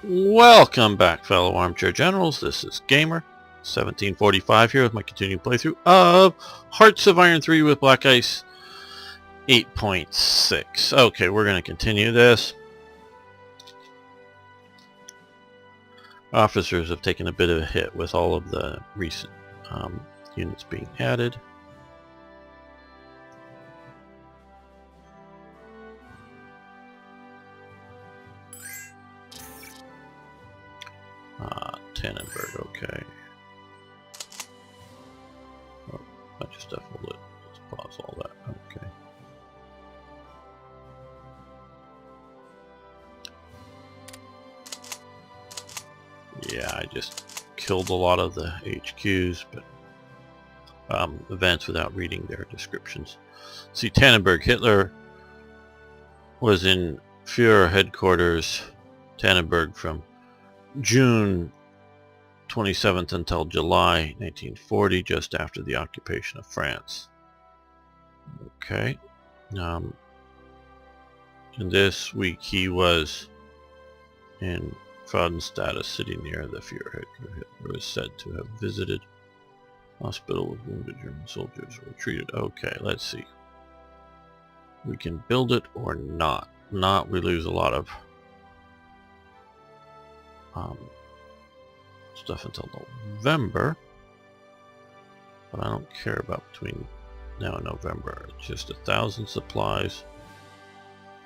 Welcome back, fellow armchair generals. This is Gamer 1745 here with my continuing playthrough of Hearts of Iron 3 with Black Ice 8.6. Okay, we're going to continue this. Officers have taken a bit of a hit with all of the recent units being added. Tannenberg, okay. Oh, bunch of stuff will lit. Let's pause all that. Okay. Yeah, I just killed a lot of the HQs, but events without reading their descriptions. See, Tannenberg. Hitler was in Führer headquarters, Tannenberg, from June 27th until July 1940, just after the occupation of France. Okay. And this week he was in Fraudenstadt, a city near the Führer headquarters. Hitler was said to have visited hospital with wounded German soldiers who were treated. Okay, let's see. We can build it or not. Not, we lose a lot of stuff until November, but I don't care about between now and November. It's just 1,000 supplies.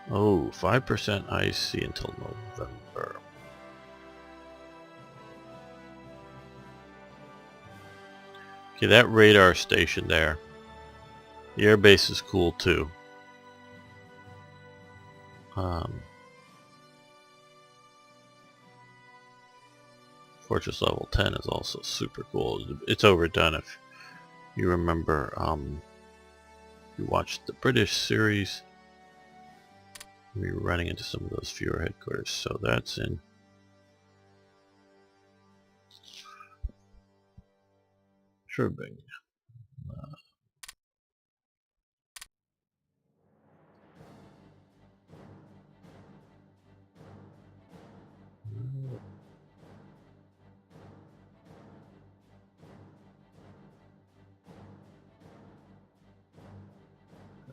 Oh, 5% IC until November. Okay, that radar station there. The airbase is cool too. Fortress level 10 is also super cool. It's overdone if you remember. You watched the British series. We were running into some of those Führer headquarters, so that's in. Schwerbing.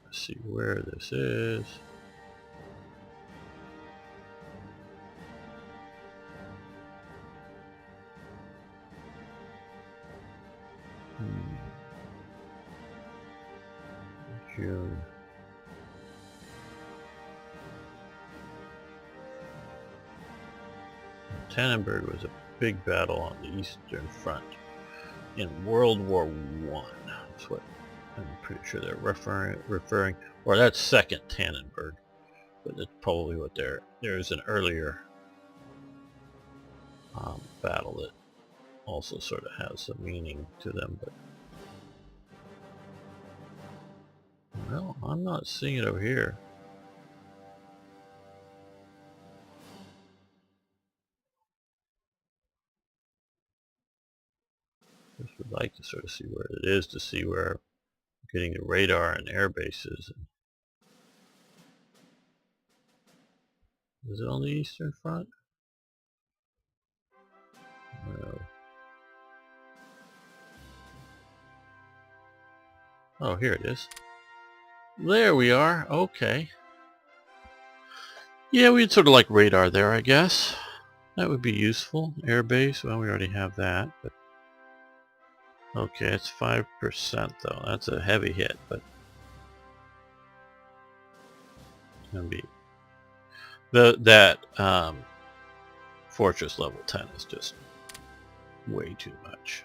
Let's see where this is. June. Tannenberg was a big battle on the Eastern Front in World War I. That's what I'm pretty sure they're referring, or that's second Tannenberg, but that's probably what there's an earlier battle that also sort of has some meaning to them, but well, I'm not seeing it over here. Just would like to sort of see where it is, to see where I'm getting the radar and air bases. Is it on the Eastern Front? No. Oh, here it is. There we are. Okay. Yeah, we'd sort of like radar there, I guess. That would be useful. Airbase, well, we already have that, but okay, it's 5% though. That's a heavy hit, but it's gonna be that fortress level 10 is just way too much.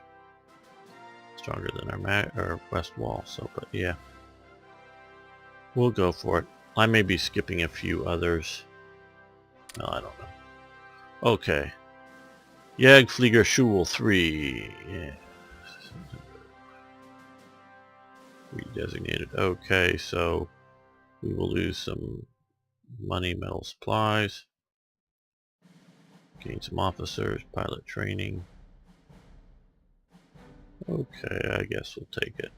Stronger than our west wall, so, but yeah, we'll go for it. I may be skipping a few others. No, I don't know. Okay. Jagdflieger Schule 3. Yeah. Redesignated. Okay, so we will lose some money, metal supplies. Gain some officers, pilot training. Okay, I guess we'll take it.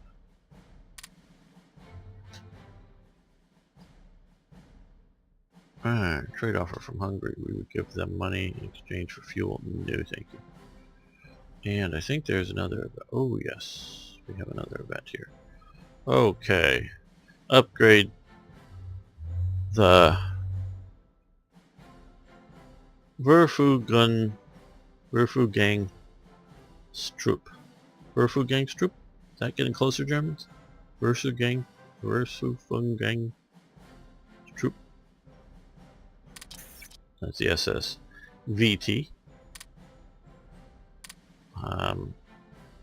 Trade offer from Hungary. We would give them money in exchange for fuel. No, thank you. And I think there's another. Oh yes, we have another event here. Okay, upgrade the Verfugang Stroop. Verfugang Stroop? Is that getting closer, Germans? Verfugang Stroop. That's the SS VT.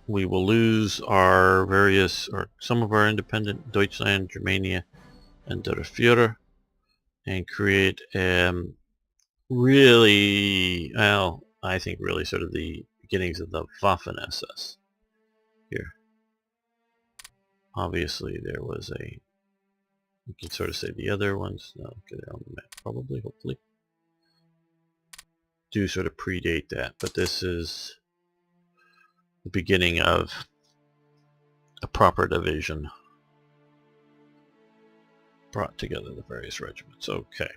We will lose our various, or some of our independent Deutschland, Germania, and Der Führer, and create really, well, I think really sort of the beginnings of the Waffen SS here. Obviously there was a, you can sort of say the other ones, no, get it on the map probably, hopefully, do sort of predate that, but this is the beginning of a proper division. Brought together the various regiments. Okay.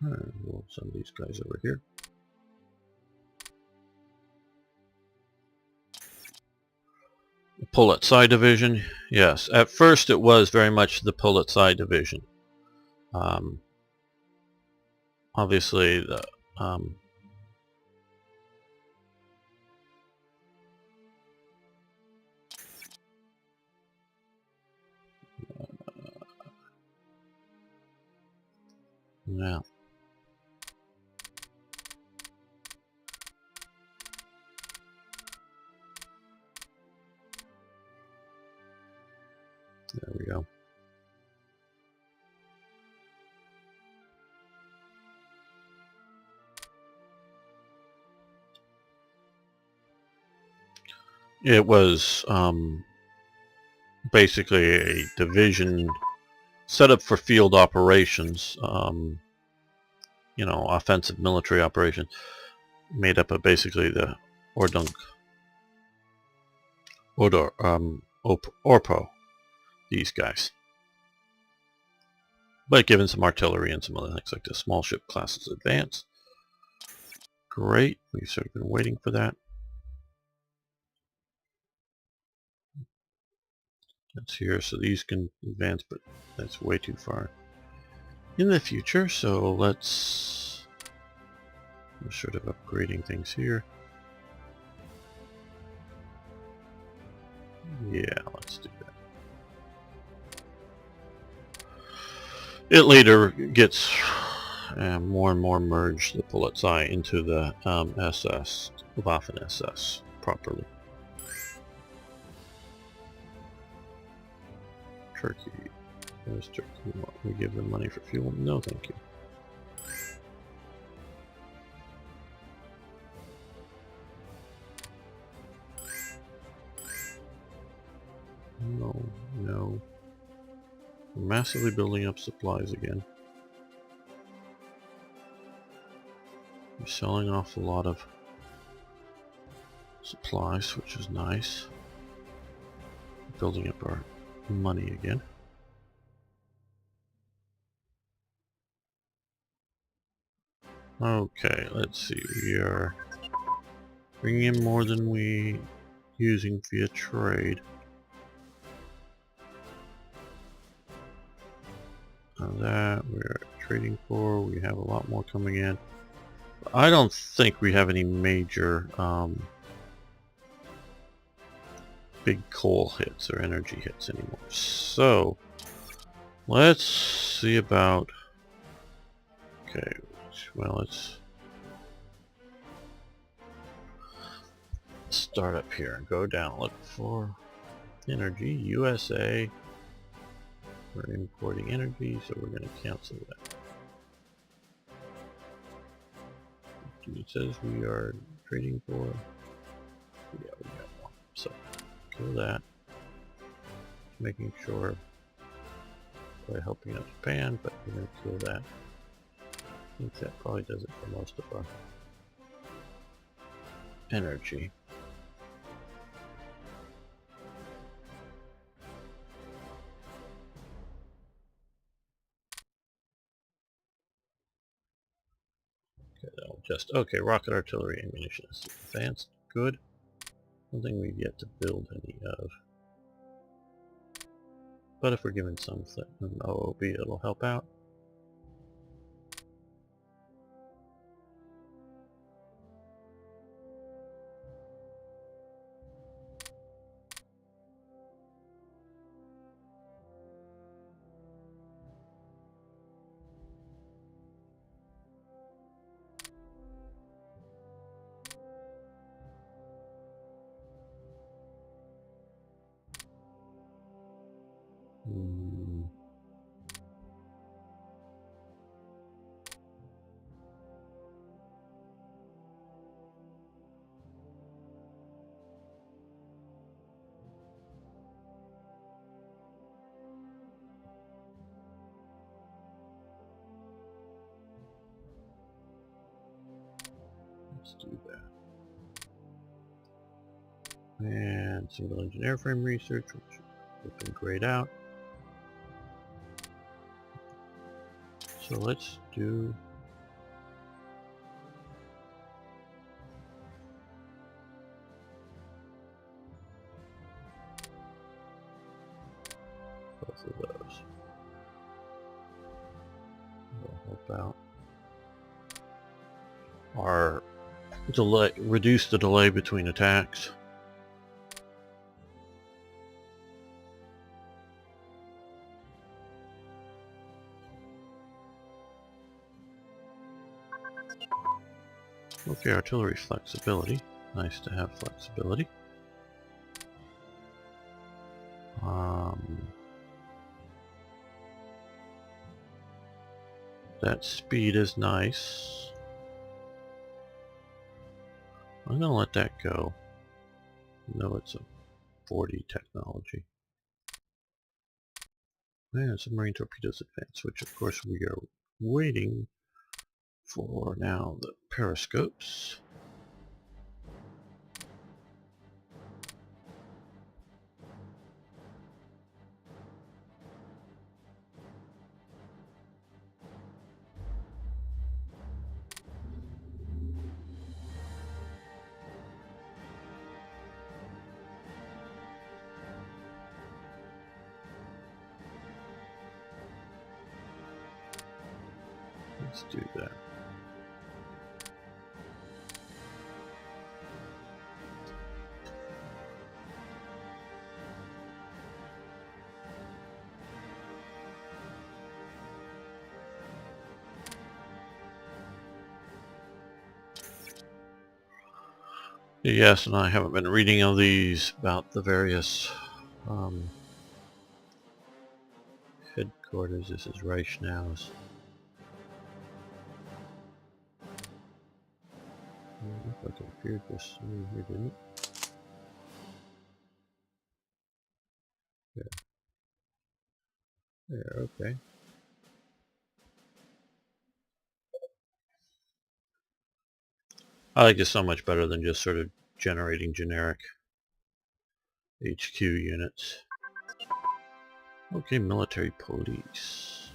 Alright, we'll send these guys over here. Pullet-Side Division. Yes, at first it was very much the Pullet-Side Division. Obviously, the now there we go. It was basically a division set up for field operations, you know, offensive military operations, made up of basically the Orpo, these guys. But given some artillery and some other things like the small ship classes advance. Great, we've sort of been waiting for that. That's here, so these can advance, but that's way too far in the future, so let's, we're sort of upgrading things here. Yeah, let's do that. It later gets more and more merged, the Pullet-Side, into the SS, Waffen SS, properly. Turkey. There's Turkey. We give them money for fuel? No, thank you. No, no. We're massively building up supplies again. We're selling off a lot of supplies, which is nice. Building up our money again. Okay, let's see. We are bringing in more than we using via trade. That we're trading for. We have a lot more coming in. I don't think we have any major big coal hits or energy hits anymore. So let's see about, okay, well, let's start up here and go down, look for energy. USA, we're importing energy, so we're going to cancel that. It says we are trading for, yeah, we got one, so kill that. Making sure by helping out Japan, but we're going to kill that. I think that probably does it for most of our energy. Okay, that'll just okay. Rocket artillery ammunition is advanced. Good. Something we've yet to build any of. But if we're given some OOB, it'll help out. Let's do that. And single engine airframe research, which has been grayed out. So let's do both of those. We'll help out our delay, reduce the delay between attacks. Okay, artillery flexibility. Nice to have flexibility. That speed is nice. I'm gonna let that go. No, it's a 40 technology. And submarine torpedoes advance, which of course we are waiting for now. The periscopes. Let's do that. Yes, and I haven't been reading all these about the various headquarters. This is Reichenau's. Looks like it appeared just here, didn't it? Yeah. There, okay. I like this so much better than just sort of generating generic HQ units. Okay, military police.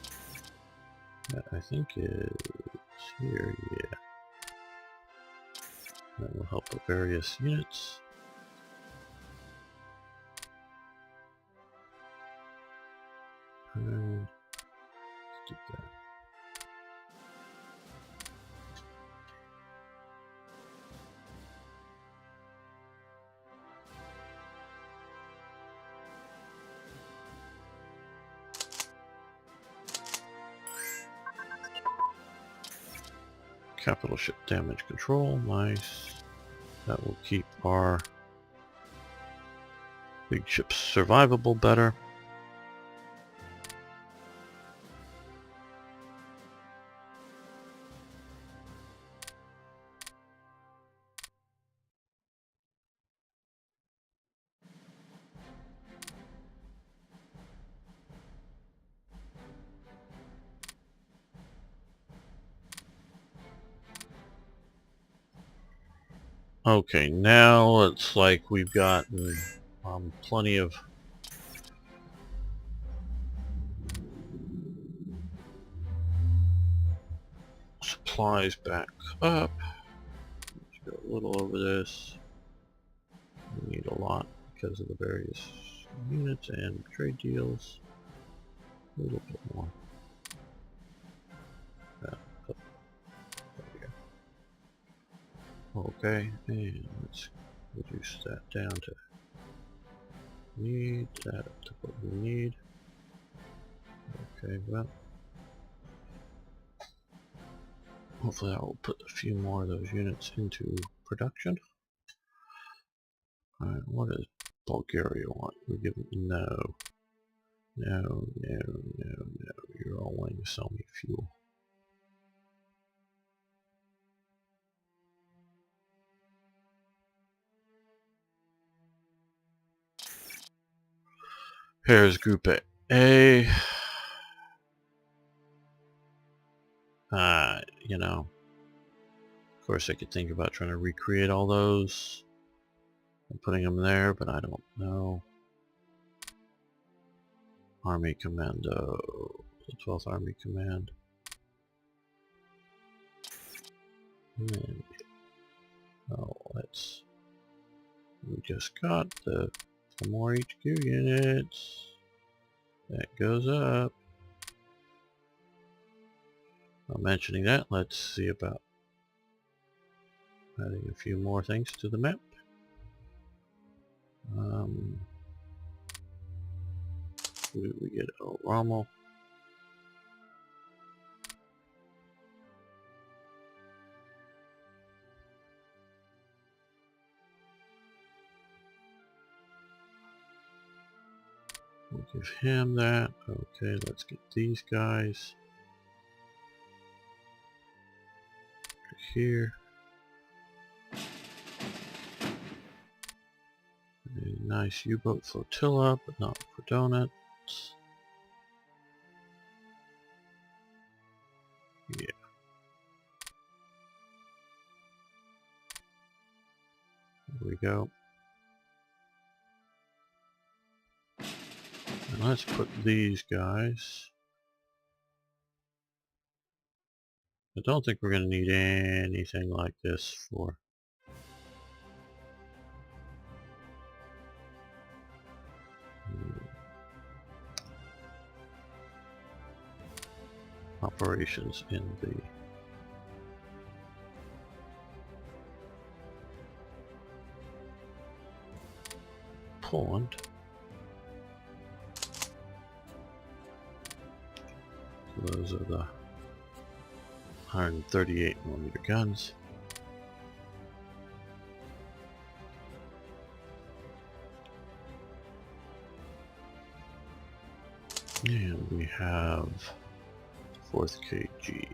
That I think is here, yeah. That will help with various units. And let's do that. Capital ship damage control, nice. That will keep our big ships survivable better. Okay, now it's like we've gotten plenty of supplies back up. Let's go a little over this. We need a lot because of the various units and trade deals. A little bit more. Okay, and let's reduce that down to need that up to what we need. Okay, well, hopefully that will put a few more of those units into production. Alright, what does Bulgaria want? We give them no. No. You're all wanting to sell me fuel. Here's Group A. You know, of course I could think about trying to recreate all those and putting them there, but I don't know. Army Commando, the 12th Army Command. And, oh, we just got the more HQ units. That goes up. Well, mentioning that, let's see about adding a few more things to the map. We get Rommel. We'll give him that. Okay, let's get these guys here. A nice U-boat flotilla, but not for donuts. Yeah. There we go. And let's put these guys. I don't think we're going to need anything like this for operations in the Poland. So those are the 138mm guns. And we have 4th KG.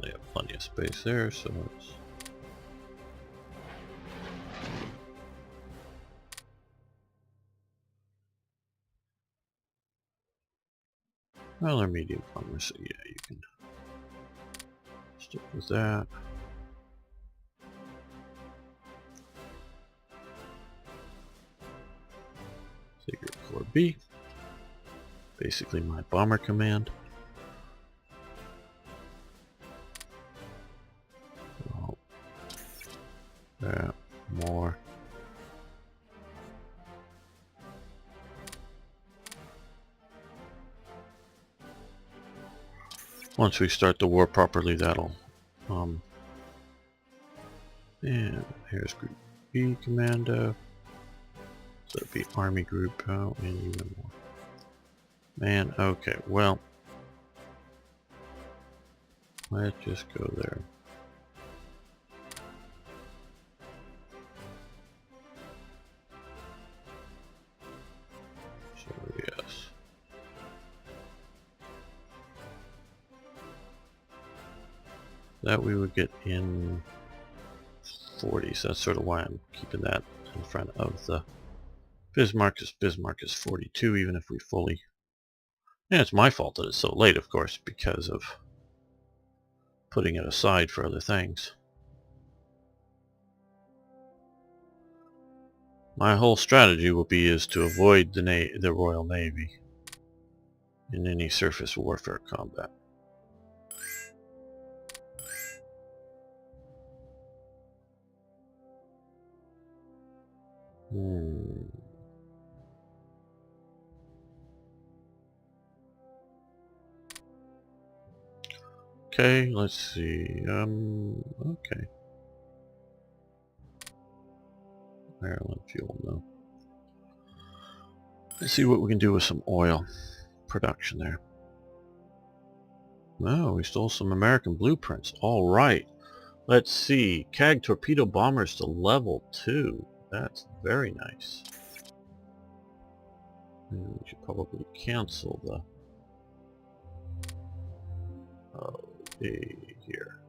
They have plenty of space there, so let's well, they're medium bombers, so yeah, you can stick with that. Secret Corps B, basically my bomber command. Oh, that more. Once we start the war properly, that'll and here's Group B Commando. So it'd be Army Group and even more. Man, okay, well, let's just go there. So yes. That we would get in 40, so that's sort of why I'm keeping that in front of the Bismarck, because Bismarck is 42, even if we fully... And it's my fault that it's so late, of course, because of putting it aside for other things. My whole strategy will be is to avoid the Royal Navy in any surface warfare combat. Okay, let's see. Okay. Ireland fuel, no. Let's see what we can do with some oil production there. No, we stole some American blueprints. All right. Let's see. CAG torpedo bombers to level 2. That's very nice. And we should probably cancel the here.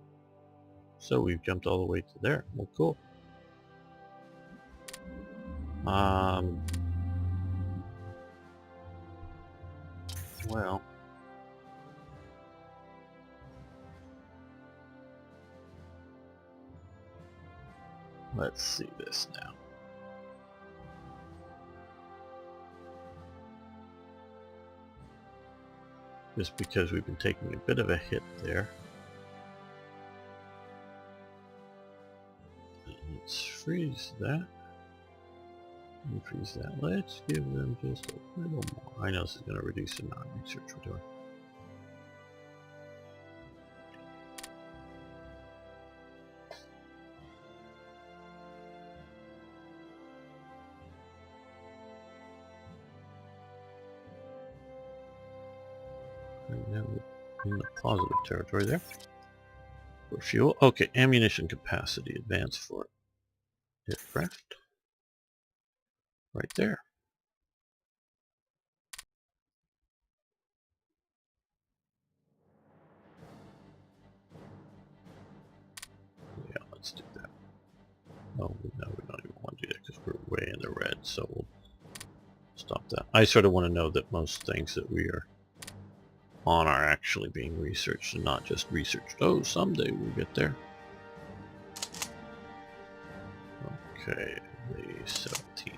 So we've jumped all the way to there. Well, cool. Well, let's see this now. Just because we've been taking a bit of a hit there. Let's freeze that. And freeze that. Let's give them just a little more. I know this is going to reduce the amount of research we're doing. Right now we're in the positive territory there. For fuel. Okay, ammunition capacity advance for aircraft. Right there. Yeah, let's do that. Oh, no, we don't even want to do that because we're way in the red, so we'll stop that. I sort of want to know that most things that we are on are actually being researched and not just researched. Oh, someday we'll get there. Okay, the 17th.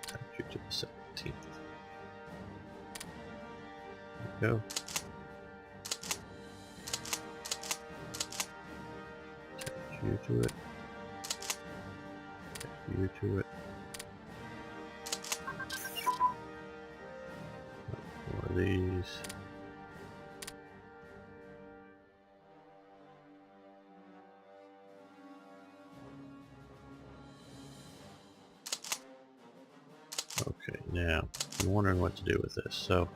Attach you to the 17th. There we go. Attach you to it. Attach you to it. More of these. Okay, now I'm wondering what to do with this, so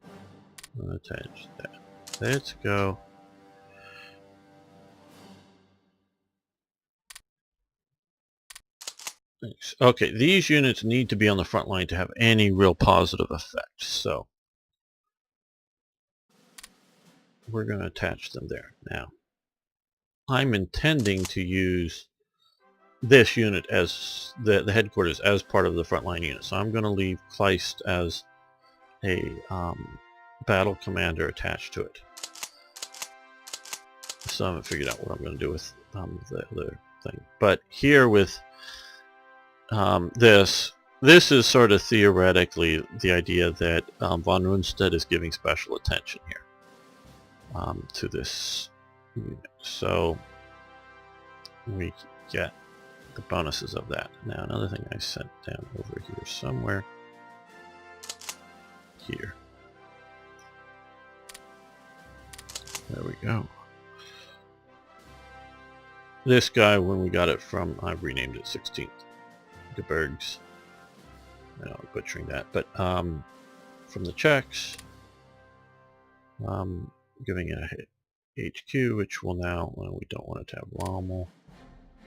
I'm going to attach that. Let's go. Okay, these units need to be on the front line to have any real positive effect, so we're going to attach them there. Now, I'm intending to use this unit as the headquarters as part of the frontline unit. So I'm going to leave Kleist as a battle commander attached to it. So I haven't figured out what I'm going to do with the other thing. But here with this is sort of theoretically the idea that von Rundstedt is giving special attention here to this unit. So we get the bonuses of that. Now another thing I sent down over here somewhere. Here. There we go. This guy, when we got it from, I've renamed it 16th Gebirgs. I know I'm butchering that, but from the Czechs, giving it a HQ, which will now, well, we don't want it to have Rommel.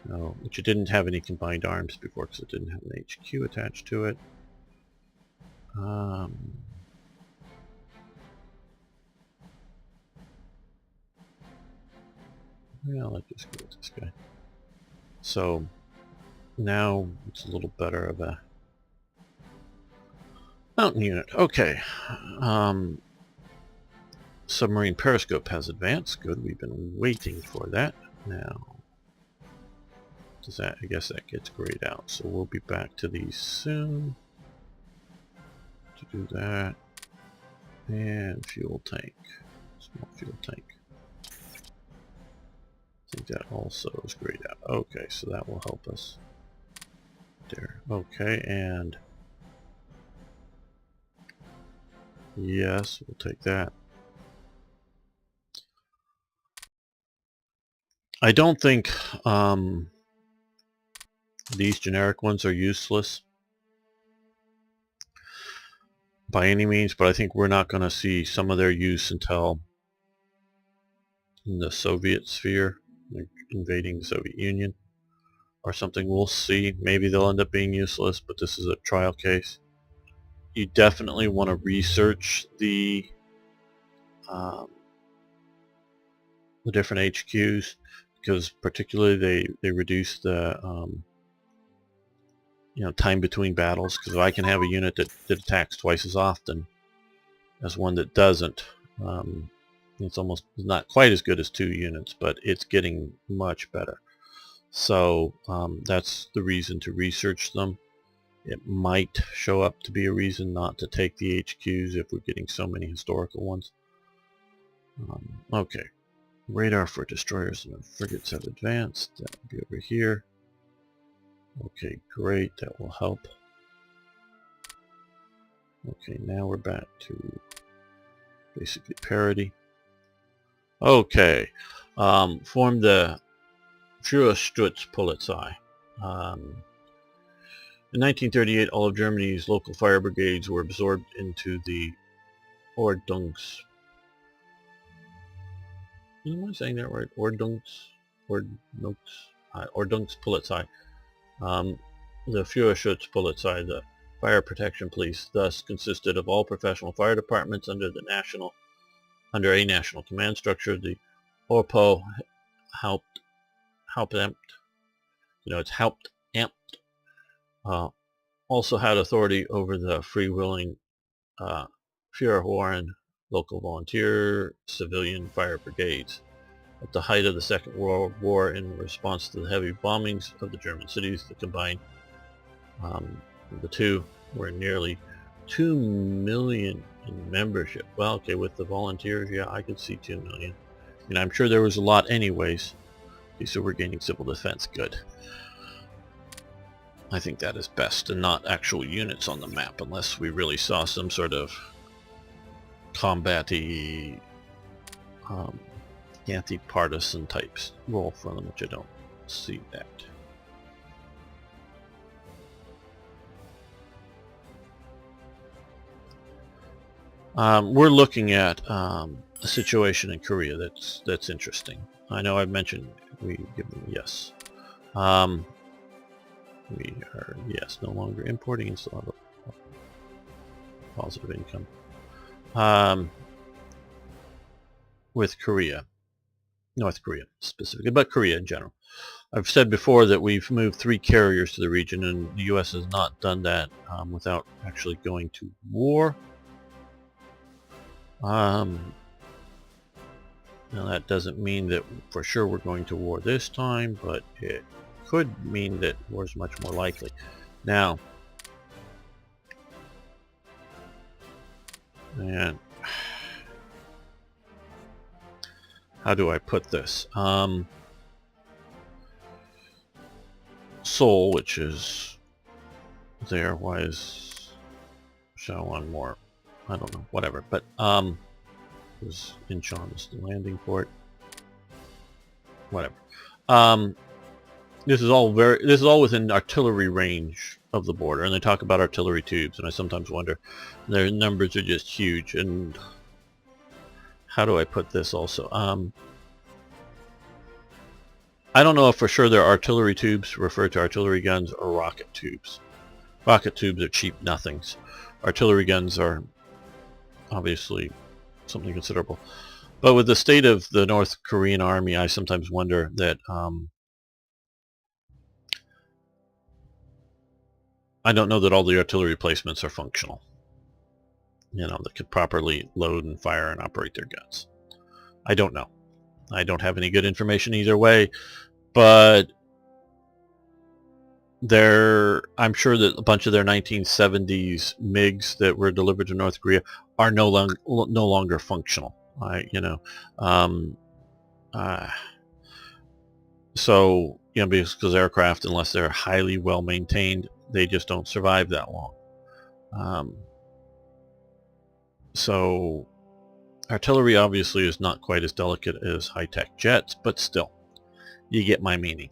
No, which it didn't have any combined arms before because it didn't have an HQ attached to it. Yeah, let's just go with this guy. So now it's a little better of a mountain unit. Okay. Submarine periscope has advanced. Good, we've been waiting for that. Now Does that? I guess that gets grayed out. So we'll be back to these soon. To do that. And fuel tank. Small fuel tank. I think that also is grayed out. Okay, so that will help us. There. Okay, and yes, we'll take that. I don't think these generic ones are useless by any means, but I think we're not going to see some of their use until in the Soviet sphere, like invading the Soviet Union or something. We'll see. Maybe they'll end up being useless, but this is a trial case. You definitely want to research the different HQs, because particularly they reduce the time between battles, because if I can have a unit that attacks twice as often as one that doesn't, it's almost not quite as good as 2 units, but it's getting much better. So that's the reason to research them. It might show up to be a reason not to take the HQs if we're getting so many historical ones. Okay, radar for destroyers and frigates have advanced. That will be over here. Okay, great, that will help. Okay, now we're back to basically parity. Okay, formed the Führerstützpolizei. In 1938, all of Germany's local fire brigades were absorbed into the Ordnungs. Am I saying that right? Ordnungspolizei. The Führerschutzpolizei, the fire protection police, thus consisted of all professional fire departments under a national command structure. The Orpo Hauptamt, it's Hauptamt, also had authority over the freewheeling Führerhorn local volunteer civilian fire brigades. At the height of the Second World War, in response to the heavy bombings of the German cities, the combined the two were nearly 2 million in membership. Well, okay, with the volunteers, yeah, I could see 2 million. And I'm sure there was a lot anyways. Okay, so we're gaining civil defense. Good. I think that is best, and not actual units on the map, unless we really saw some sort of combat-y anti-partisan types role for them, which I don't see that. We're looking at a situation in Korea that's interesting. I know I've mentioned we give them yes. We are no longer importing and still have a positive income. With Korea, North Korea specifically, but Korea in general. I've said before that we've moved 3 carriers to the region, and the U.S. has not done that without actually going to war. Now that doesn't mean that for sure we're going to war this time, but it could mean that war is much more likely. Now, man, how do I put this? Seoul, which is there, why is Shaoan more? I don't know, whatever, but was Incheon is the landing port. Whatever. This is all within artillery range of the border, and they talk about artillery tubes, and I sometimes wonder, their numbers are just huge. And how do I put this also? I don't know if for sure they're artillery tubes refer to artillery guns or rocket tubes. Rocket tubes are cheap nothings. Artillery guns are obviously something considerable. But with the state of the North Korean army, I sometimes wonder that I don't know that all the artillery placements are functional. That could properly load and fire and operate their guns. I don't know. I don't have any good information either way, but I'm sure that a bunch of their 1970s MiGs that were delivered to North Korea are no longer functional. Um, uh, so because aircraft, unless they're highly well maintained, they just don't survive that long. So artillery obviously is not quite as delicate as high-tech jets, but still, you get my meaning.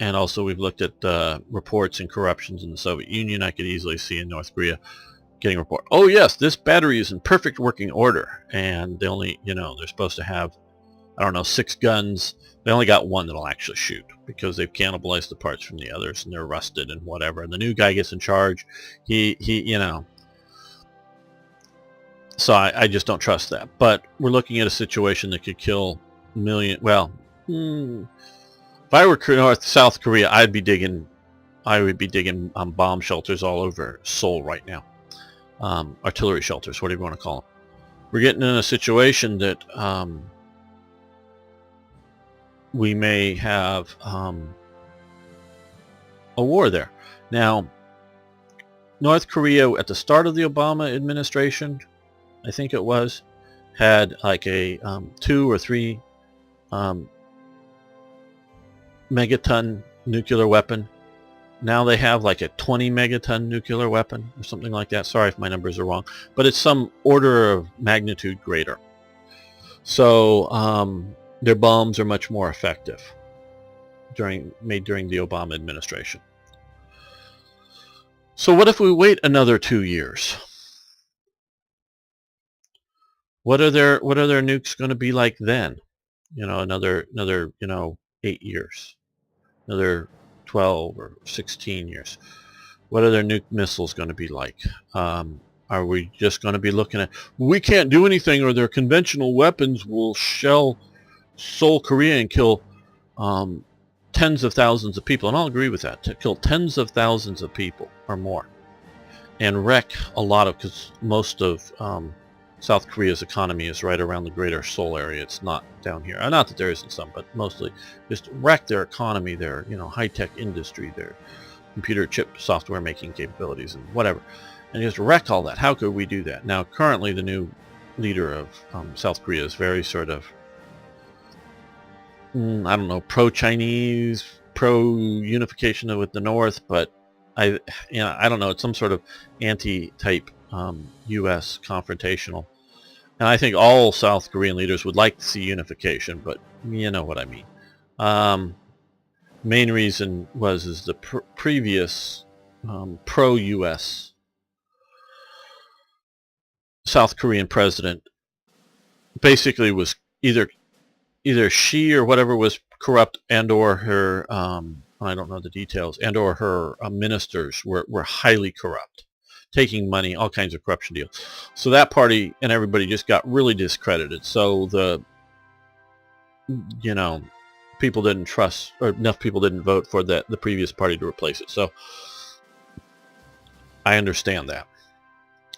And also we've looked at reports and corruptions in the Soviet Union. I could easily see in North Korea getting a report, oh yes, this battery is in perfect working order, and they only, they're supposed to have, I don't know, 6 guns. They only got 1 that'll actually shoot because they've cannibalized the parts from the others and they're rusted and whatever. And the new guy gets in charge. He So I just don't trust that. But we're looking at a situation that could kill million. Well, if I were South Korea, I would be digging bomb shelters all over Seoul right now. Artillery shelters, whatever you want to call them. We're getting in a situation that we may have a war there. Now, North Korea at the start of the Obama administration, I think it was, had like a 2 or 3 megaton nuclear weapon. Now they have like a 20 megaton nuclear weapon or something like that. Sorry if my numbers are wrong, but it's some order of magnitude greater. So their bombs are much more effective made during the Obama administration. So what if we wait another 2 years? What are their nukes going to be like then? Another 8 years, another 12 or 16 years. What are their nuke missiles going to be like? Are we just going to be looking at, we can't do anything, or their conventional weapons will shell Seoul, Korea, and kill tens of thousands of people? And I'll agree with that. To kill tens of thousands of people or more, and wreck a lot of, because most of South Korea's economy is right around the greater Seoul area. It's not down here. Not that there isn't some, but mostly just wreck their economy, their high-tech industry, their computer chip software making capabilities and whatever, and just wreck all that. How could we do that? Now, currently, the new leader of South Korea is very sort of, I don't know, pro-Chinese, pro-unification with the North, but I don't know. It's some sort of anti-type U.S. confrontational. And I think all South Korean leaders would like to see unification, but you know what I mean. Main reason is the previous pro-U.S. South Korean president basically was either she or whatever was corrupt, and or her, I don't know the details, and or her ministers were highly corrupt, taking money, all kinds of corruption deals. So that party and everybody just got really discredited. So people didn't trust, or enough people didn't vote for the previous party to replace it. So I understand that.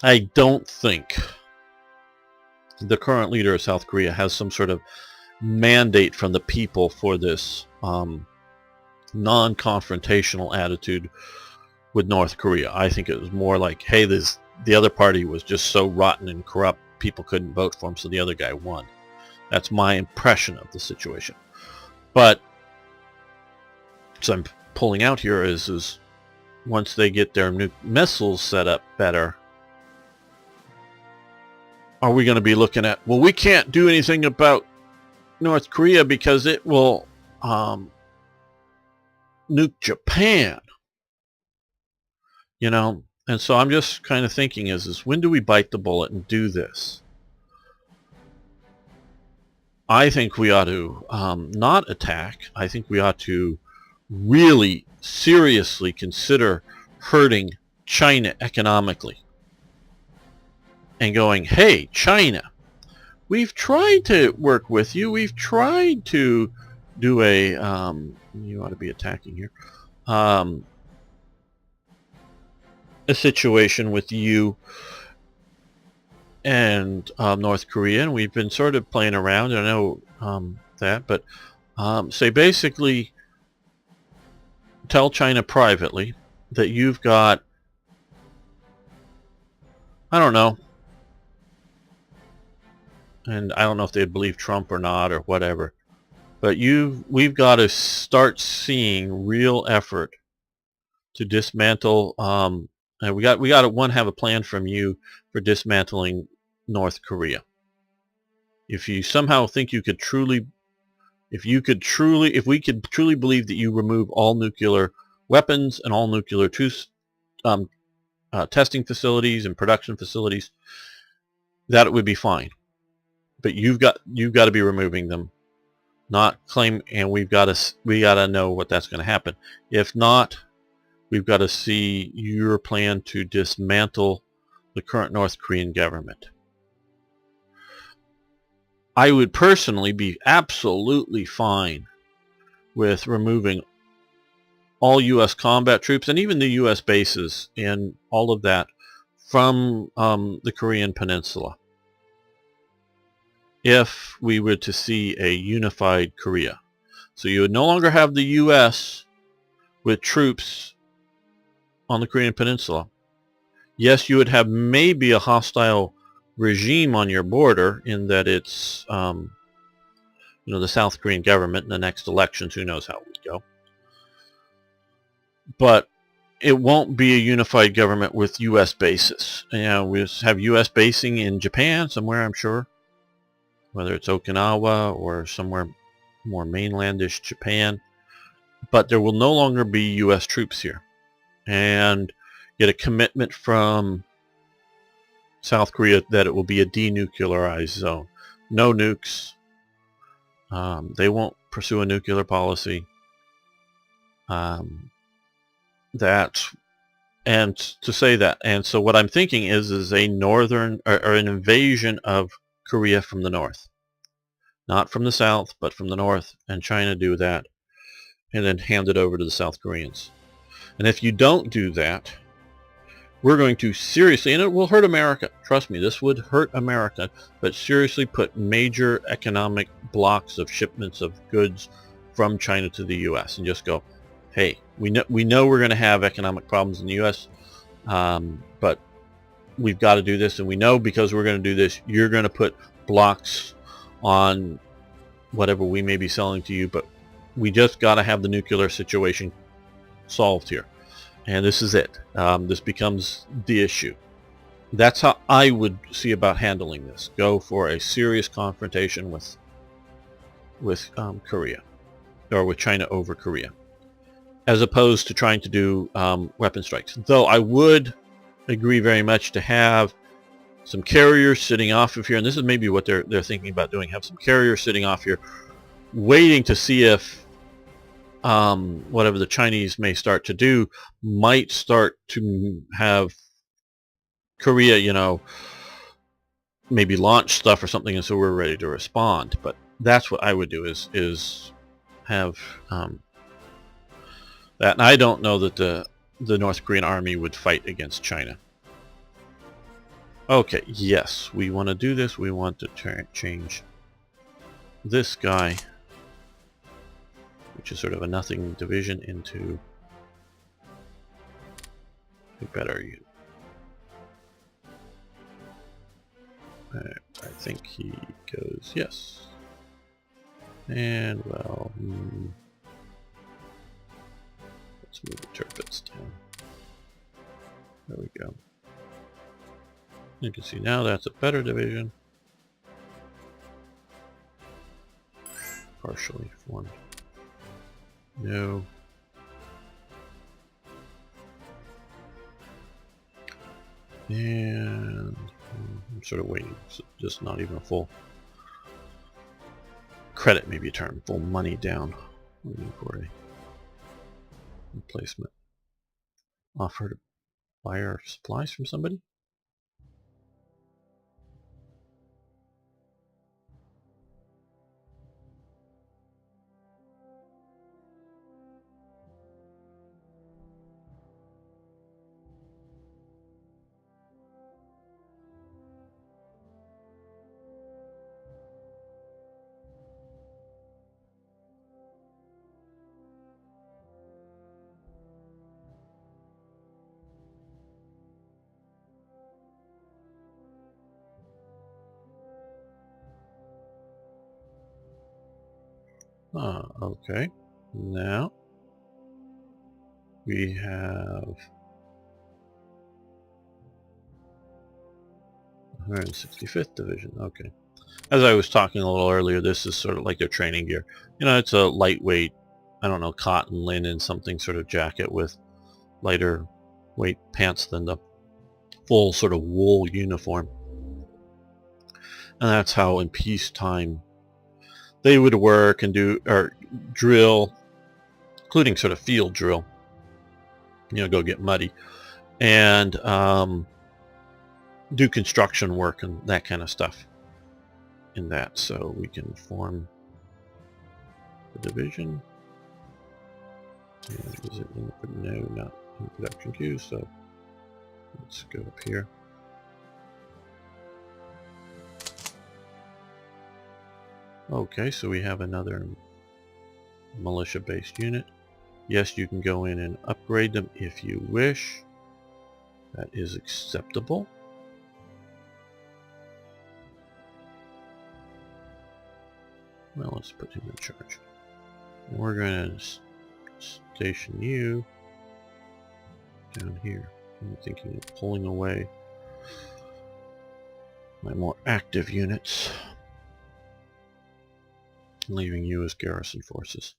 I don't think the current leader of South Korea has some sort of mandate from the people for this non-confrontational attitude with North Korea. I think it was more like, hey, the other party was just so rotten and corrupt, people couldn't vote for him, so the other guy won. That's my impression of the situation. But so I'm pulling out here is once they get their nuke missiles set up better, are we going to be looking at, well, we can't do anything about North Korea because it will nuke Japan? And so I'm just kind of thinking is when do we bite the bullet and do this? I think we ought to not attack. I think we ought to really seriously consider hurting China economically and going, hey, China, we've tried to work with you. We've tried to do a, you ought to be attacking here, a situation with you and North Korea, and we've been sort of playing around. I know that, but say basically, tell China privately that you've got, I don't know, and I don't know if they believe Trump or not or whatever, but we've got to start seeing real effort to dismantle. And we got to have a plan from you for dismantling North Korea. If you somehow think you could truly, if we could truly believe that you remove all nuclear weapons and all nuclear testing facilities and production facilities, that it would be fine. But you've got to be removing them, not claim. And we got to know what that's going to happen. If not, we've got to see your plan to dismantle the current North Korean government. I would personally be absolutely fine with removing all U.S. combat troops and even the U.S. bases and all of that from the Korean Peninsula if we were to see a unified Korea. So you would no longer have the U.S. with troops on the Korean Peninsula. Yes, you would have maybe a hostile regime on your border in that it's, the South Korean government in the next elections. Who knows how it would go. But it won't be a unified government with U.S. bases. We have U.S. basing in Japan somewhere, I'm sure, whether it's Okinawa or somewhere more mainlandish Japan. But there will no longer be U.S. troops here. And get a commitment from South Korea that it will be a denuclearized zone. No nukes. They won't pursue a nuclear policy. And to say that. And so what I'm thinking is a northern or an invasion of Korea from the north. Not from the south, but from the north. And China do that. And then hand it over to the South Koreans. And if you don't do that, we're going to seriously, and it will hurt America. Trust me, this would hurt America, but seriously put major economic blocks of shipments of goods from China to the U.S. and just go, hey, we know we're going to have economic problems in the U.S., but we've got to do this, and we know because we're going to do this, you're going to put blocks on whatever we may be selling to you, but we just got to have the nuclear situation solved here. And this is it. This becomes the issue. That's how I would see about handling this. Go for a serious confrontation with Korea, or with China over Korea, as opposed to trying to do weapon strikes. Though I would agree very much to have some carriers sitting off of here, and this is maybe what they're thinking about doing. Have some carriers sitting off here, waiting to see if whatever the Chinese may start to do might start to have Korea, maybe launch stuff or something, and so we're ready to respond. But that's what I would do is have that. And I don't know that the North Korean army would fight against China. Okay, yes, we want to do this. We want to change this guy, which is sort of a nothing division, into a better unit. I think he goes yes. And well, let's move the turrets down. There we go. You can see now that's a better division. Partially formed. No. And I'm sort of waiting. So just not even a full credit, maybe a term. Full money down. Waiting for a replacement. Offer to buy our supplies from somebody. Okay. Now we have 165th Division. Okay. As I was talking a little earlier, this is sort of like their training gear. You know, it's a lightweight, I don't know, cotton, linen, something sort of jacket with lighter weight pants than the full sort of wool uniform. And that's how in peacetime they would work and do, or drill, including sort of field drill, you know, go get muddy, and do construction work and that kind of stuff in that. So we can form the division. And is it in the, no, not in the production queue, so let's go up here. Okay, so we have another militia-based unit. Yes, you can go in and upgrade them if you wish. That is acceptable. Well, let's put him in charge. And we're going to station you down here. I'm thinking of pulling away my more active units, leaving you as garrison forces.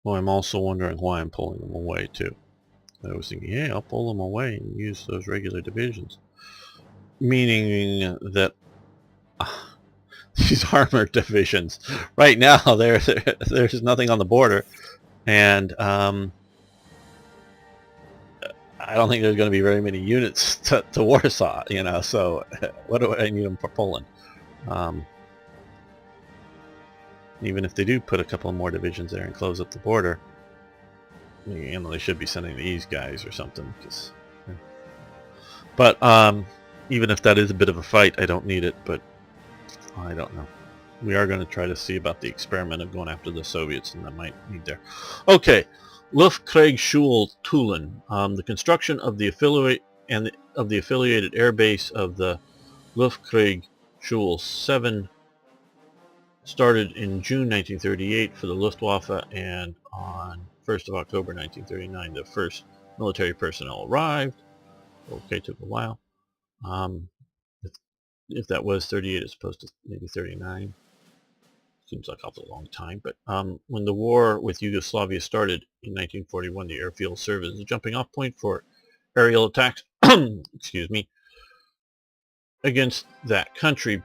Well, I'm also wondering why I'm pulling them away too. I was thinking, hey, I'll pull them away and use those regular divisions. Meaning that these armored divisions, right now, there's nothing on the border, and I don't think there's going to be very many units to Warsaw, you know, so what do I need them for Poland? Even if they do put a couple more divisions there and close up the border, you know, they should be sending these guys or something. But even if that is a bit of a fight, I don't need it, but I don't know. We are going to try to see about the experiment of going after the Soviets, and that might need there. Okay, Luftkriegschule Tulen. The construction of the affiliated air base of the Luftkriegschule 7 started in June 1938 for the Luftwaffe, and on 1st of October 1939 the first military personnel arrived. Okay, took a while. If that was 38 as opposed to maybe 39, seems like a long time. But when the war with Yugoslavia started in 1941, the airfield served as a jumping off point for aerial attacks excuse me, against that country.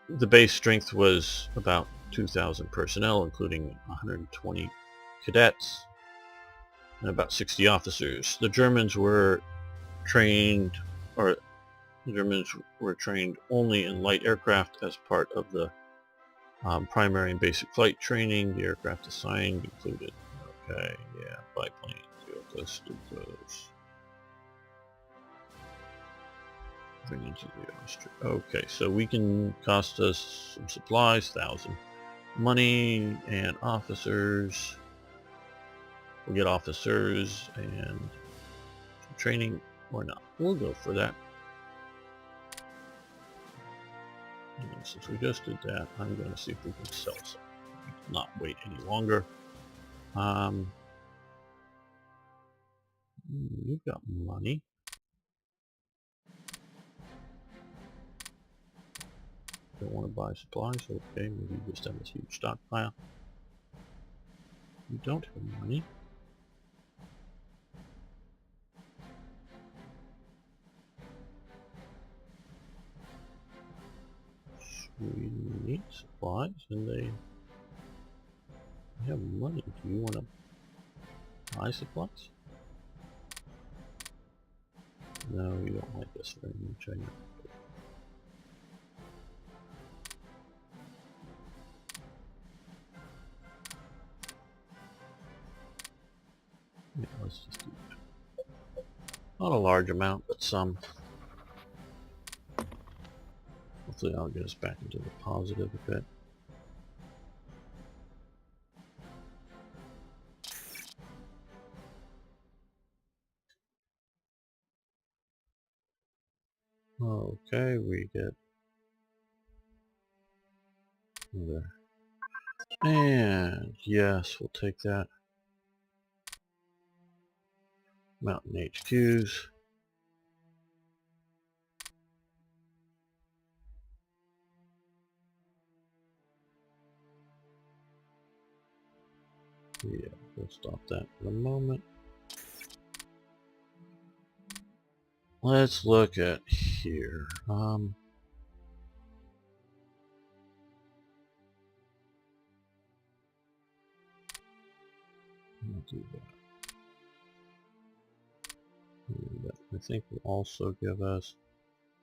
The base strength was about 2,000 personnel, including 120 cadets and about 60 officers. The Germans were trained only in light aircraft as part of the primary and basic flight training. The aircraft assigned included, okay, yeah, biplanes, let's do those. Bring into the Austria. Okay, so we can cost us some supplies, 1,000 money and officers. We'll get officers and training or not. We'll go for that. And since we just did that, I'm going to see if we can sell some. Not wait any longer. You've got money. Don't want to buy supplies. Okay, maybe you just have this huge stockpile. You don't have money. We need supplies, and they have money. Do you want to buy supplies? No, you don't like this very much, I know. Yeah, let's just do that. Not a large amount, but some. Hopefully that'll get us back into the positive a bit. Okay, we get there. And yes, we'll take that. Mountain HQs. Yeah, we'll stop that for the moment. Let's look at here. We'll do that. And that I think will also give us,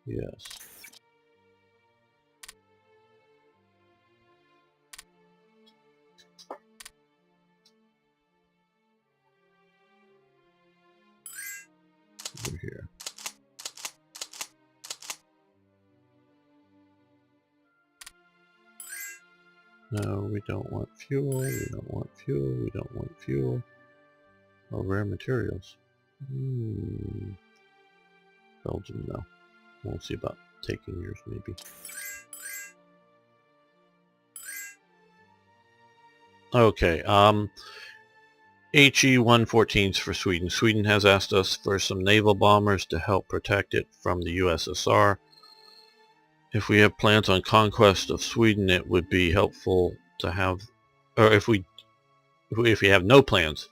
yes. Over here. No, we don't want fuel, we don't want fuel, we don't want fuel. Oh, rare materials. Belgium, no. We'll see about taking yours, maybe. Okay, HE-114s for Sweden. Sweden has asked us for some naval bombers to help protect it from the USSR. If we have plans on conquest of Sweden, it would be helpful to have, or if we have no plans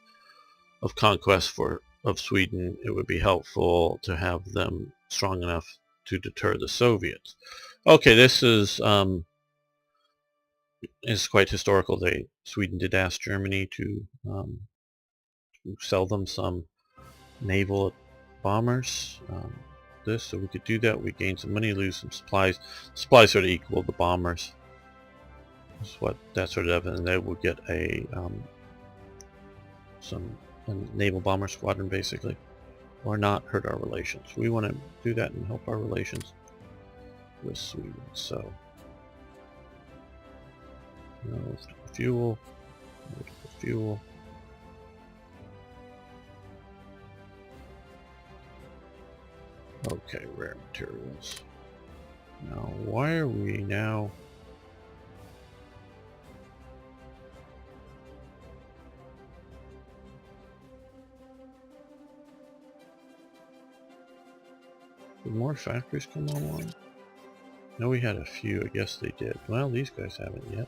of conquest of Sweden, it would be helpful to have them strong enough to deter the Soviets. Okay, this is quite historical. Sweden did ask Germany to sell them some naval bombers. So we could do that. We gain some money, lose some supplies. Supplies sort of equal the bombers. That's what that sort of, and they will get a naval bomber squadron basically, or not hurt our relations. We want to do that and help our relations with Sweden. So, fuel. Okay, rare materials. Now, why are we now... Did more factories come online? No, we had a few. I guess they did. Well, these guys haven't yet.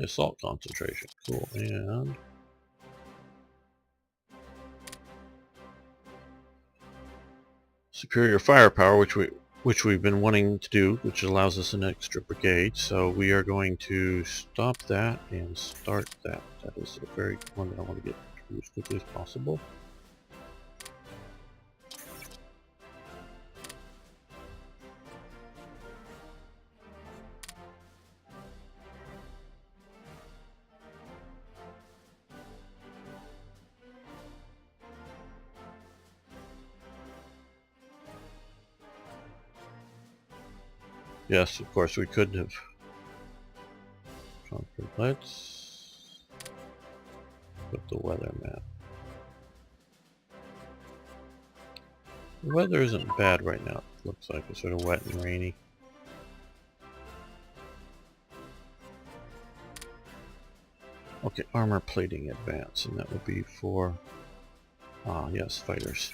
Assault concentration. Cool. And... superior firepower, which we've been wanting to do, which allows us an extra brigade. So we are going to stop that and start that. That is the very one that I want to get through as quickly as possible. Yes, of course we could have conquered. Let's put the weather map. The weather isn't bad right now. It looks like it's sort of wet and rainy. Okay, armor plating advance, and that would be for, yes, fighters.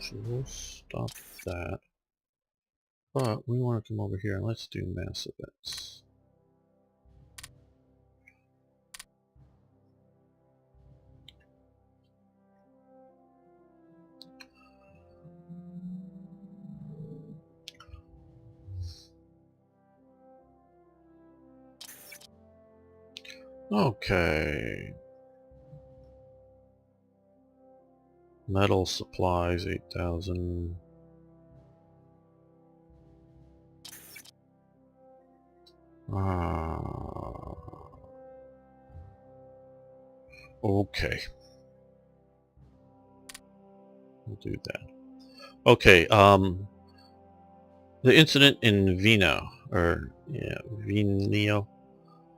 So we'll stop that. But we want to come over here and let's do mass events. Okay. Metal supplies, 8,000. Okay. We'll do that. Okay, the incident in Venlo. or yeah, Venlo.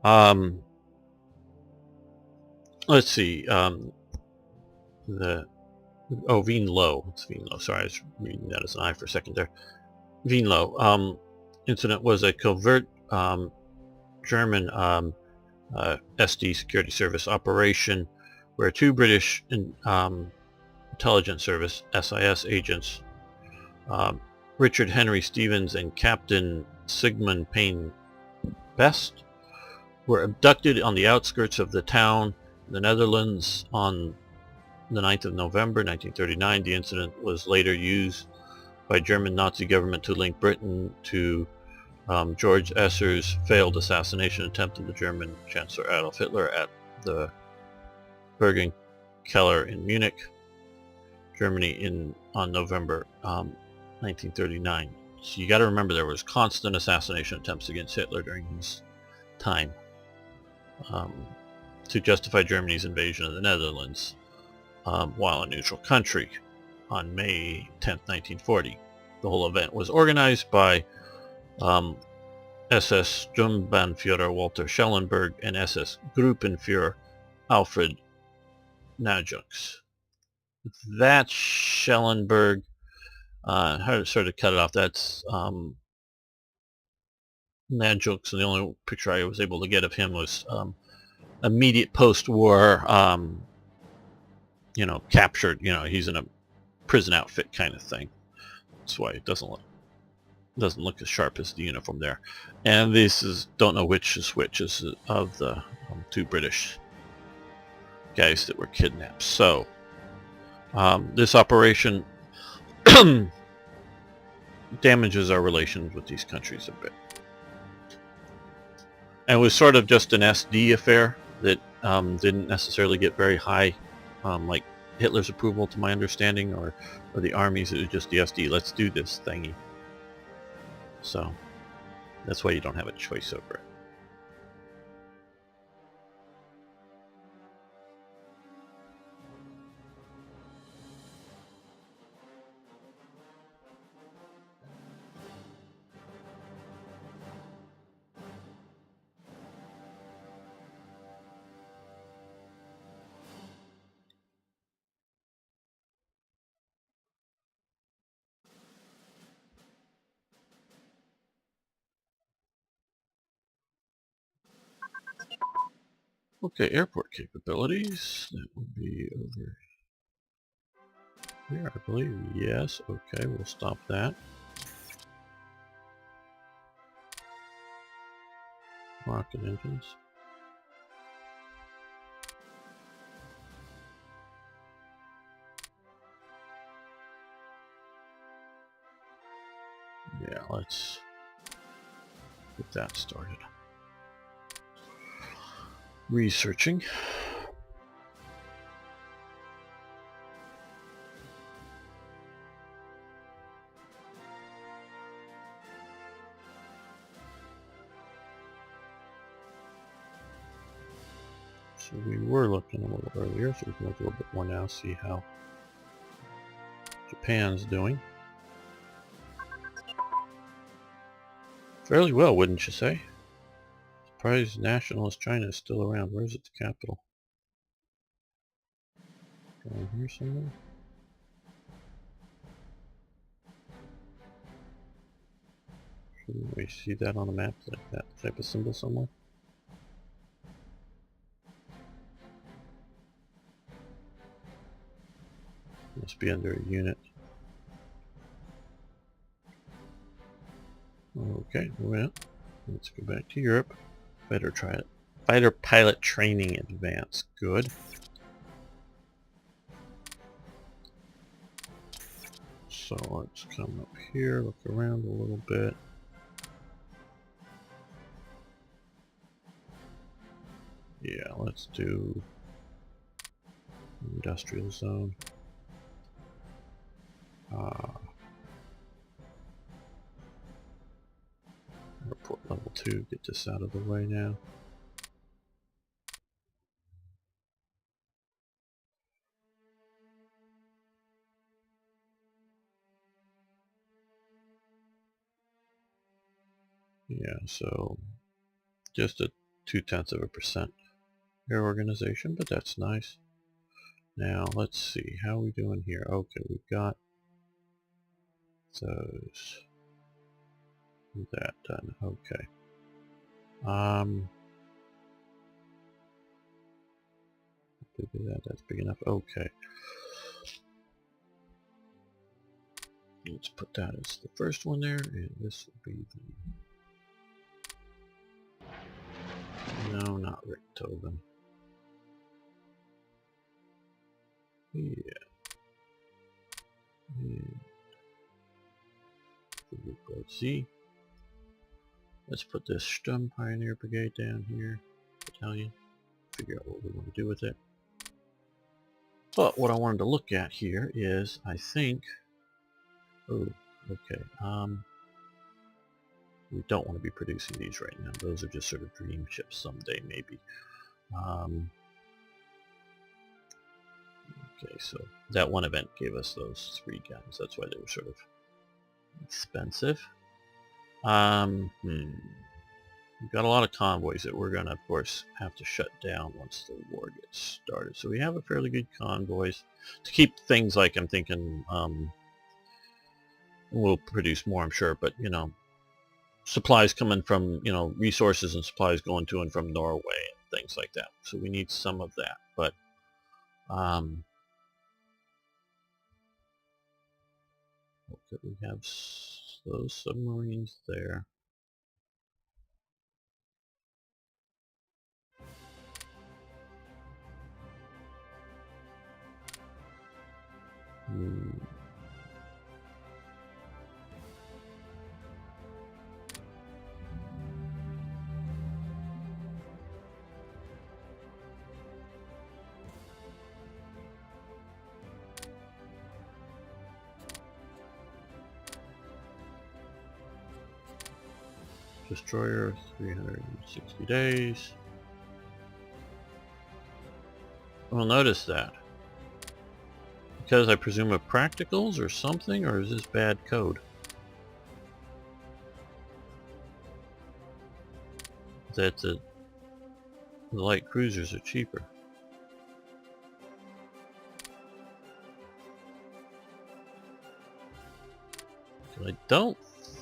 Um, let's see. The Venlo. It's Venlo. Sorry, I was reading that as an I for a second there. Venlo. Incident was a covert German SD security service operation where two British intelligence service SIS agents, um, Richard Henry Stevens and Captain Sigmund Payne Best, were abducted on the outskirts of the town in the Netherlands on the 9th of November 1939. The incident was later used by German Nazi government to link Britain to George Esser's failed assassination attempt of the German Chancellor Adolf Hitler at the Bergen Keller in Munich, Germany on November 1939. So you got to remember there was constant assassination attempts against Hitler during his time um, to justify Germany's invasion of the Netherlands while a neutral country on May 10th, 1940. The whole event was organized by SS Sturmbannführer Walter Schellenberg and SS Gruppenführer Alfred Najux. That Schellenberg, how to sort of cut it off, that's Najux, and the only picture I was able to get of him was immediate post-war, captured, he's in a prison outfit kind of thing. That's why it doesn't look as sharp as the uniform there. And this is, don't know which is which is of the two British guys that were kidnapped. So this operation damages our relations with these countries a bit. And it was sort of just an SD affair that didn't necessarily get very high, like Hitler's approval, to my understanding, or the armies. It was just the SD. Let's do this thingy. So that's why you don't have a choice over it. Okay, airport capabilities. That will be over here, I believe. Yes, okay, we'll stop that. Rocket engines. Yeah, let's get that started. Researching. So we were looking a little earlier, so we can look a little bit more now, see how Japan's doing. Fairly well, wouldn't you say? Surprised nationalist China is still around. Where's its capital? Down here somewhere? Shouldn't we see that on a map, like that type of symbol somewhere? Must be under a unit. Okay, well, let's go back to Europe. Fighter pilot training advance. Good. So let's come up here, look around a little bit. Yeah, let's do industrial zone. Airport level 2, get this out of the way now. Yeah, so just a 0.2% air organization, but that's nice. Now let's see, how are we doing here? Okay, we've got those, that done. Okay. That's big enough. Okay. Let's put that as the first one there, and this will be the... No, not Richthofen. Yeah. And Z. Let's put this Sturm Pioneer Brigade down here. Battalion. Figure out what we want to do with it. But what I wanted to look at here is, I think... Oh, okay. We don't want to be producing these right now. Those are just sort of dream ships someday, maybe. Okay, so that one event gave us those 3 guns. That's why they were sort of expensive. We've got a lot of convoys that we're going to, of course, have to shut down once the war gets started. So we have a fairly good convoys to keep things like, I'm thinking, we'll produce more, I'm sure, but, you know, supplies coming from, you know, resources and supplies going to and from Norway and things like that. So we need some of that, but okay, we have those submarines there. Destroyer, 360 days. Well, notice that. Because I presume of practicals or something, or is this bad code? That the light cruisers are cheaper. I don't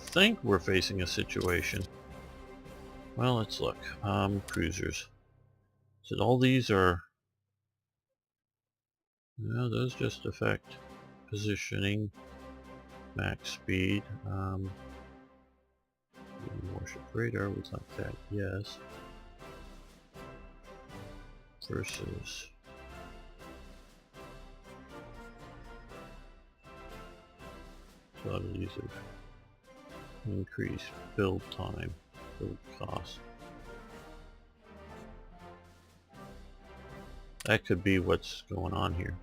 think we're facing a situation. Well, let's look. Cruisers. So all these are... No, those just affect positioning, max speed. Warship radar, we'd like that, yes. Versus... So a lot of these have increased build time, build cost. That could be what's going on here.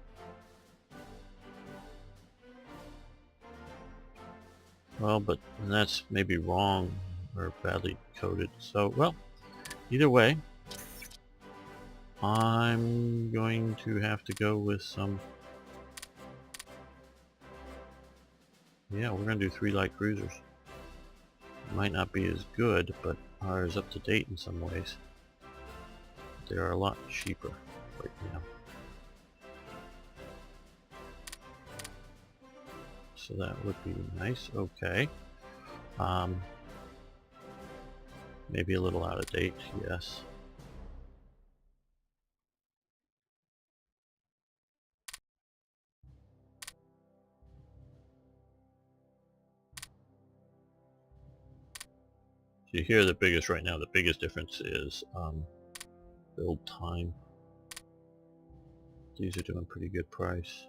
Well, but that's maybe wrong or badly coded. So, well, either way, I'm going to have to go with some... Yeah, we're going to do 3 light cruisers. Might not be as good, but are as up to date in some ways. They are a lot cheaper right now. So that would be nice. Okay. Maybe a little out of date, yes. So here the biggest right now, the biggest difference is build time. These are doing pretty good price.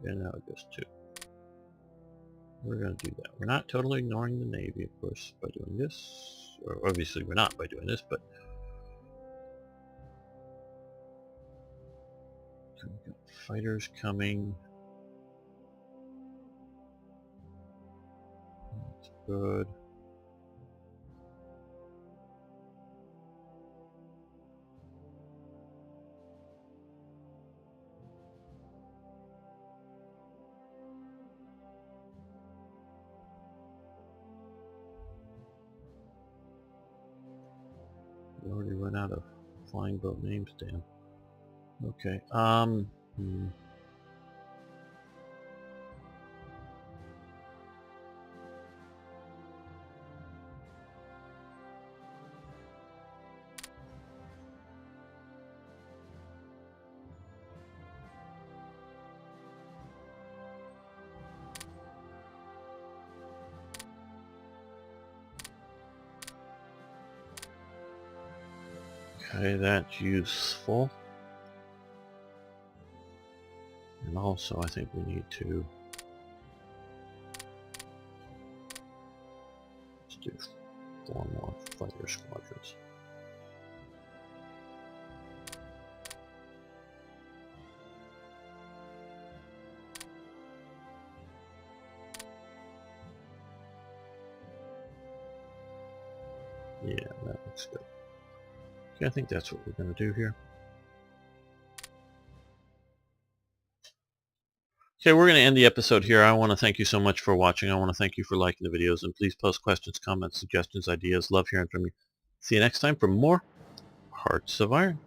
And now just 2. We're going to do that. We're not totally ignoring the Navy, of course, by doing this. Or obviously we're not by doing this, but we've got fighters coming. That's good. We already went out of flying boat names, Dan. Okay. Okay, that's useful. And also, I think we need to do 4 more fighter squadrons. Yeah, that looks good. Okay, I think that's what we're going to do here. Okay, we're going to end the episode here. I want to thank you so much for watching. I want to thank you for liking the videos, and please post questions, comments, suggestions, ideas. Love hearing from you. See you next time for more Hearts of Iron.